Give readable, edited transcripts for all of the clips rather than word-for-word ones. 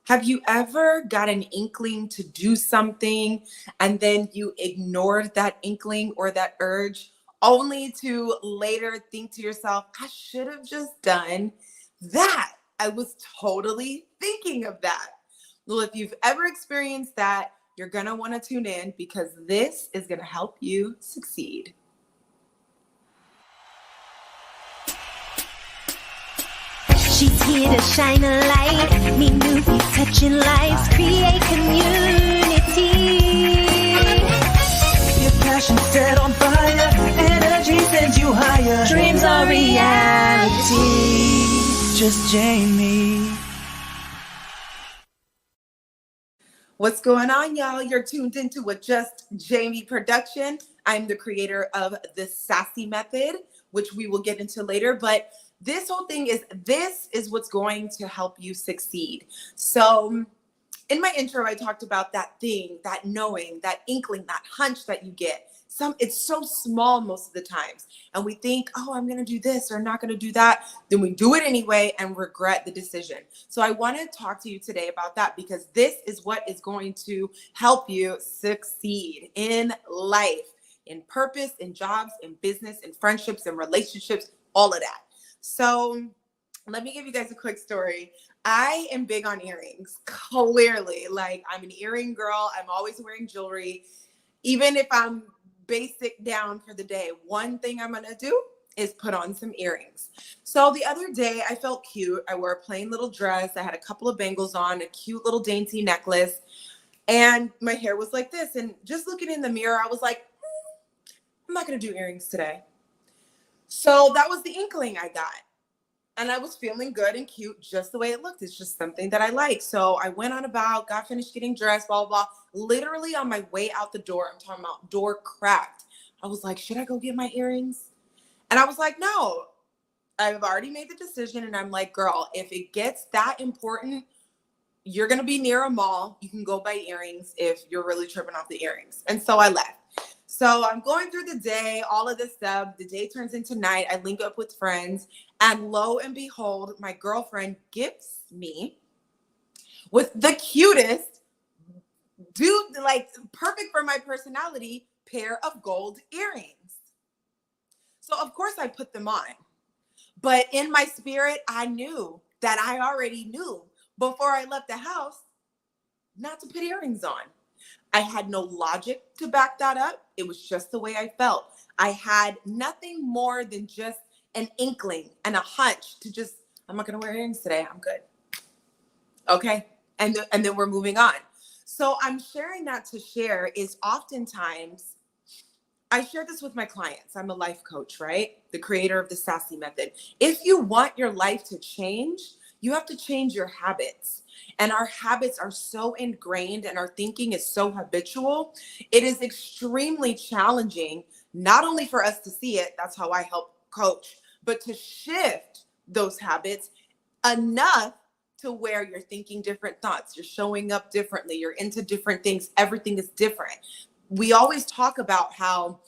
Have you ever got an inkling to do something and then you ignored that inkling or that urge only to later think to yourself, I should have just done that? I was totally thinking of that. Well, if you've ever experienced that, you're going to want to tune in because this is going to help you succeed. She's here to shine a light, meet new people, touching lives, create community. Your passion set on fire, energy sends you higher. Dreams are reality. Just Jamie. What's going on, y'all? You're tuned into a Just Jamie production. I'm the creator of the Sassy Method, which we will get into later, but this whole thing this is what's going to help you succeed. So in my intro, I talked about that thing, that knowing, that inkling, that hunch that you get. It's so small most of the times. And we think, oh, I'm going to do this or I'm not going to do that. Then we do it anyway and regret the decision. So I want to talk to you today about that because this is what is going to help you succeed in life, in purpose, in jobs, in business, in friendships, in relationships, all of that. So let me give you guys a quick story. I am big on earrings, clearly. Like, I'm an earring girl. I'm always wearing jewelry. Even if I'm basic down for the day, one thing I'm going to do is put on some earrings. So the other day, I felt cute. I wore a plain little dress. I had a couple of bangles on, a cute little dainty necklace, and my hair was like this. And just looking in the mirror, I was like, I'm not going to do earrings today. So that was the inkling I got. And I was feeling good and cute just the way it looked. It's just something that I like. So I went on about, got finished getting dressed, blah, blah, blah. Literally on my way out the door, I'm talking about door cracked. I was like, should I go get my earrings? And I was like, no, I've already made the decision. And I'm like, girl, if it gets that important, you're going to be near a mall. You can go buy earrings if you're really tripping off the earrings. And so I left. So I'm going through the day, all of this stuff. The day turns into night. I link up with friends. And lo and behold, my girlfriend gifts me with the cutest, dude, like perfect for my personality, pair of gold earrings. So of course I put them on. But in my spirit, I knew that I already knew before I left the house not to put earrings on. I had no logic to back that up. It was just the way I felt. I had nothing more than just an inkling and a hunch to just, I'm not going to wear earrings today. I'm good. Okay. And then we're moving on. So I'm sharing that to share is oftentimes, I share this with my clients. I'm a life coach, right? The creator of the Sassy Method. If you want your life to change, you have to change your habits. And our habits are so ingrained and our thinking is so habitual. It is extremely challenging, not only for us to see it, that's how I help coach, but to shift those habits enough to where you're thinking different thoughts, you're showing up differently, you're into different things, everything is different. We always talk about how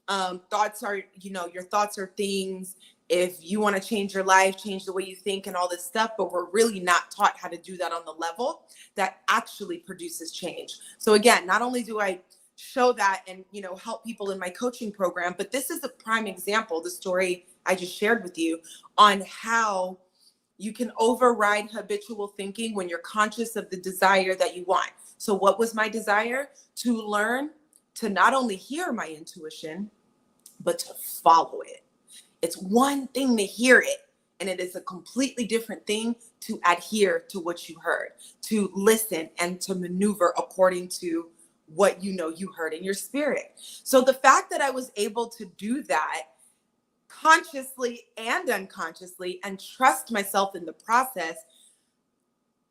thoughts are, your thoughts are things. If you want to change your life, change the way you think and all this stuff, but we're really not taught how to do that on the level that actually produces change. So again, not only do I show that and, help people in my coaching program, but this is a prime example, the story I just shared with you on how you can override habitual thinking when you're conscious of the desire that you want. So what was my desire? To learn to not only hear my intuition, but to follow it. It's one thing to hear it, and it is a completely different thing to adhere to what you heard, to listen and to maneuver according to what you heard in your spirit. So the fact that I was able to do that consciously and unconsciously and trust myself in the process,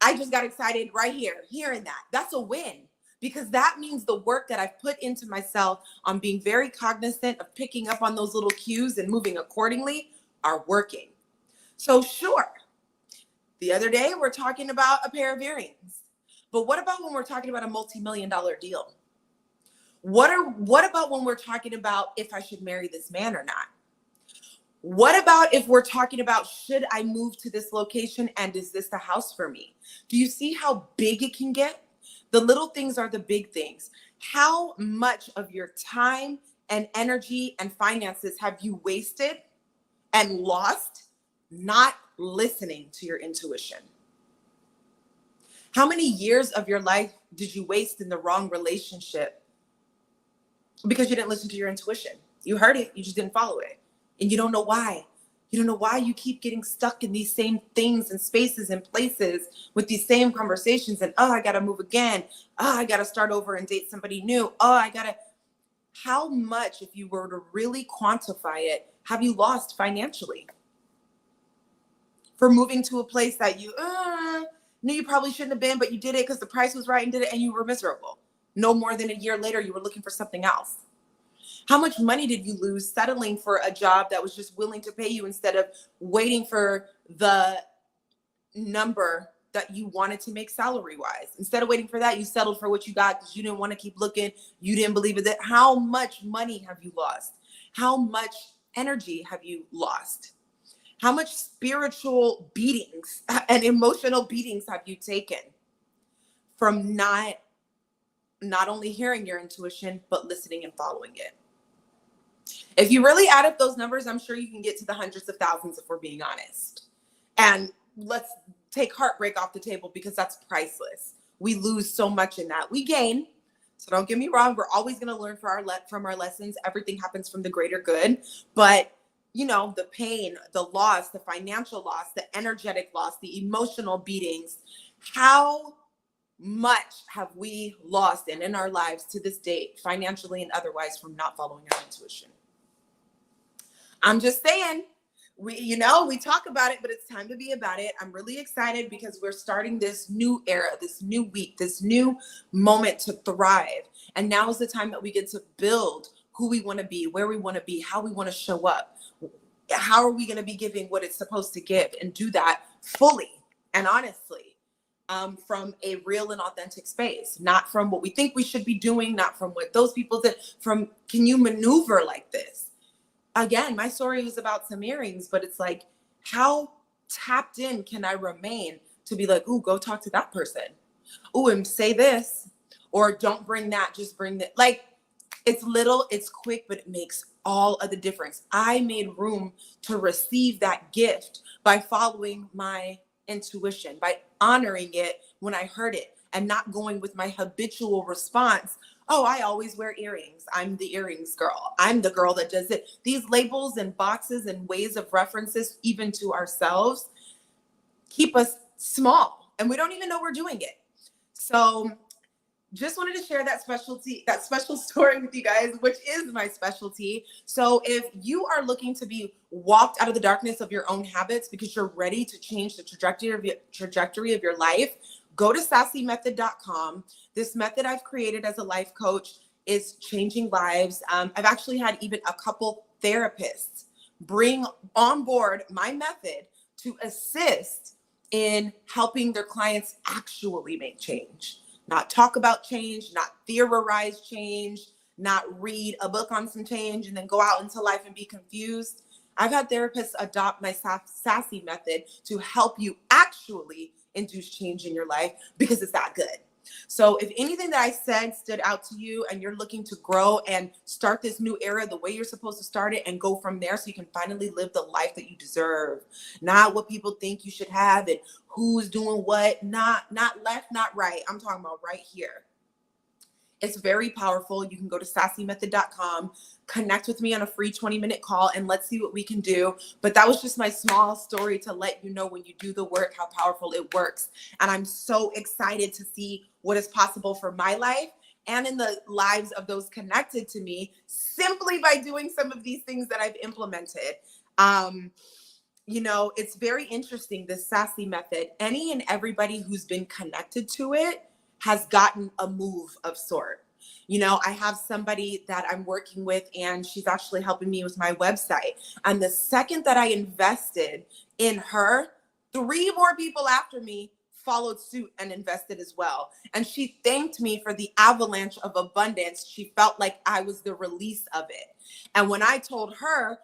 I just got excited right here, hearing that. That's a win. Because that means the work that I've put into myself on being very cognizant of picking up on those little cues and moving accordingly are working. So sure, the other day we're talking about a pair of earrings. But what about when we're talking about a multi-million-dollar deal? What about when we're talking about if I should marry this man or not? What about if we're talking about, should I move to this location and is this the house for me? Do you see how big it can get? The little things are the big things. How much of your time and energy and finances have you wasted and lost not listening to your intuition? How many years of your life did you waste in the wrong relationship because you didn't listen to your intuition? You heard it, you just didn't follow it. And you don't know why. You don't know why you keep getting stuck in these same things and spaces and places with these same conversations. And, oh, I got to move again. Oh, I got to start over and date somebody new. Oh, I got to. How much, if you were to really quantify it, have you lost financially for moving to a place that you knew you probably shouldn't have been, but you did it because the price was right and did it and you were miserable? No more than a year later, you were looking for something else. How much money did you lose settling for a job that was just willing to pay you instead of waiting for the number that you wanted to make salary wise? Instead of waiting for that, you settled for what you got because you didn't want to keep looking. You didn't believe it. How much money have you lost? How much energy have you lost? How much spiritual beatings and emotional beatings have you taken from not only hearing your intuition, but listening and following it? If you really add up those numbers, I'm sure you can get to the hundreds of thousands if we're being honest. And let's take heartbreak off the table because that's priceless. We lose so much in that. We gain. So don't get me wrong. We're always going to learn from our lessons. Everything happens from the greater good. But, you know, the pain, the loss, the financial loss, the energetic loss, the emotional beatings, how much have we lost and in our lives to this date, financially and otherwise, from not following our intuition? I'm just saying, we talk about it, but it's time to be about it. I'm really excited because we're starting this new era, this new week, this new moment to thrive. And now is the time that we get to build who we want to be, where we want to be, how we want to show up. How are we going to be giving what it's supposed to give, and do that fully and honestly, from a real and authentic space, not from what we think we should be doing, not from what those people did, from, can you maneuver like this? Again, my story was about some earrings, but it's like, how tapped in can I remain to be like, ooh, go talk to that person. Ooh, and say this, or don't bring that, just bring that. Like, it's little, it's quick, but it makes all of the difference. I made room to receive that gift by following my intuition, by honoring it when I heard it, and not going with my habitual response. Oh, I always wear earrings. I'm the earrings girl. I'm the girl that does it. These labels and boxes and ways of references, even to ourselves, keep us small, and we don't even know we're doing it. So just wanted to share that special story with you guys, which is my specialty. So if you are looking to be walked out of the darkness of your own habits because you're ready to change the trajectory of your life, go to sassymethod.com. This method I've created as a life coach is changing lives. I've actually had even a couple therapists bring on board my method to assist in helping their clients actually make change. Not talk about change, not theorize change, not read a book on some change and then go out into life and be confused. I've had therapists adopt my Sassy method to help you actually induce change in your life because it's that good. So if anything that I said stood out to you and you're looking to grow and start this new era the way you're supposed to start it and go from there so you can finally live the life that you deserve, not what people think you should have and who's doing what, not left, not right. I'm talking about right here. It's very powerful. You can go to sassymethod.com, connect with me on a free 20-minute call, and let's see what we can do. But that was just my small story to let you know, when you do the work, how powerful it works. And I'm so excited to see what is possible for my life and in the lives of those connected to me, simply by doing some of these things that I've implemented. It's very interesting, this Sassy method. Any and everybody who's been connected to it has gotten a move of sort. I have somebody that I'm working with, and she's actually helping me with my website. And the second that I invested in her, 3 more people after me followed suit and invested as well. And she thanked me for the avalanche of abundance. She felt like I was the release of it. And when I told her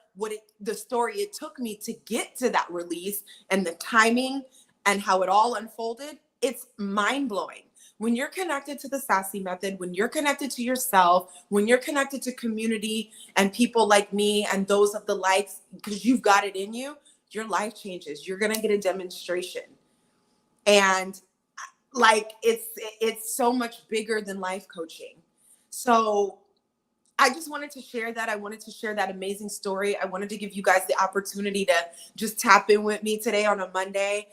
the story it took me to get to that release and the timing and how it all unfolded, it's mind blowing. When you're connected to the Sassy Method, when you're connected to yourself, when you're connected to community and people like me and those of the likes, because you've got it in you, your life changes. You're going to get a demonstration. And like, it's so much bigger than life coaching. So I just wanted to share that. I wanted to share that amazing story. I wanted to give you guys the opportunity to just tap in with me today on a Monday.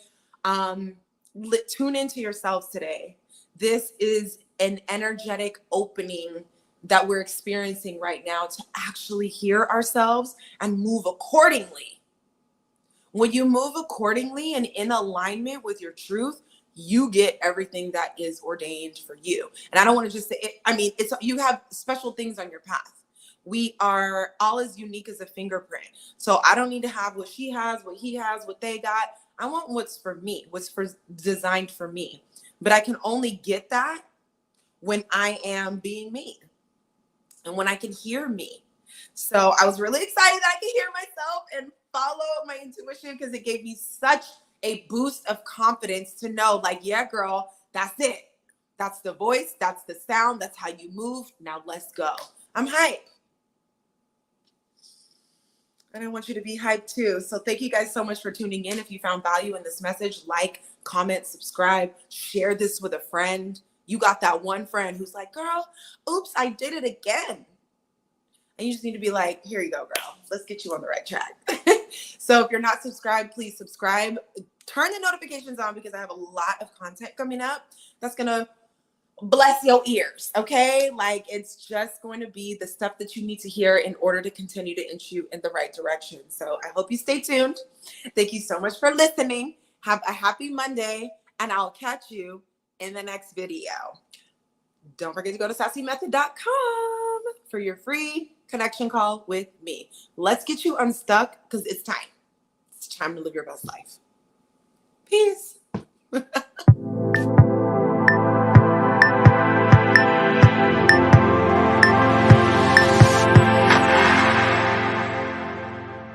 Tune into yourselves today. This is an energetic opening that we're experiencing right now to actually hear ourselves and move accordingly. When you move accordingly and in alignment with your truth, you get everything that is ordained for you. And I don't want to just say it. I mean, you have special things on your path. We are all as unique as a fingerprint. So I don't need to have what she has, what he has, what they got. I want what's for me, designed for me. But I can only get that when I am being me and when I can hear me. So I was really excited that I could hear myself and follow my intuition, because it gave me such a boost of confidence to know, like, yeah, girl, that's it. That's the voice. That's the sound. That's how you move. Now let's go. I'm hype. And I want you to be hyped too. So thank you guys so much for tuning in. If you found value in this message, like, comment, subscribe, share this with a friend. You got that one friend who's like, girl, oops, I did it again. And you just need to be like, here you go, girl. Let's get you on the right track. So if you're not subscribed, please subscribe. Turn the notifications on, because I have a lot of content coming up that's going to bless your ears, okay? Like, it's just going to be the stuff that you need to hear in order to continue to inch you in the right direction. So I hope you stay tuned. Thank you so much for listening. Have a happy Monday, and I'll catch you in the next video. Don't forget to go to sassymethod.com for your free connection call with me. Let's get you unstuck, because it's time. It's time to live your best life. Peace.